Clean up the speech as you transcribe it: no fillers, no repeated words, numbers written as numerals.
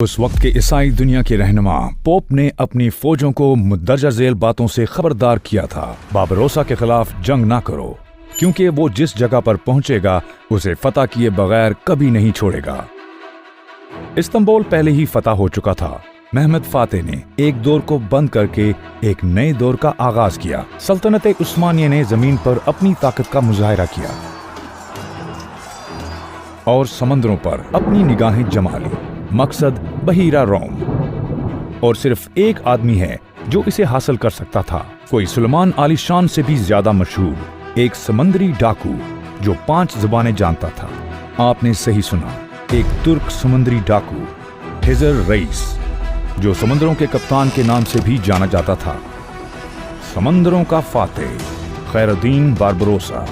उस वक्त के ईसाई दुनिया के रहनुमा पोप ने अपनी फौजों को मुंदरजा झेल बातों से खबरदार किया था, बारबरोसा के खिलाफ जंग ना करो, क्योंकि वो जिस जगह पर पहुंचेगा उसे फतह किए बगैर कभी नहीं छोड़ेगा। इस्तांबुल पहले ही फतह हो चुका था। महमद फातेह ने एक दौर को बंद करके एक नए दौर का आगाज किया। सल्तनत उस्मानिया ने जमीन पर अपनी ताकत का मुजाहिरा किया और समंदरों पर अपनी निगाहें जमा ली। मकसद बहीरा रोम, और सिर्फ एक आदमी है जो इसे हासिल कर सकता था। कोई सुलेमान आलीशान से भी ज्यादा मशहूर, एक समंदरी डाकू जो 5 ज़ुबानें जानता था। आपने सही सुना, एक तुर्क समुद्री डाकू, हिजर रईस, जो समुद्रों के कप्तान के नाम से भी जाना जाता था। समंदरों का फातेह खैरुद्दीन बारबरोसा।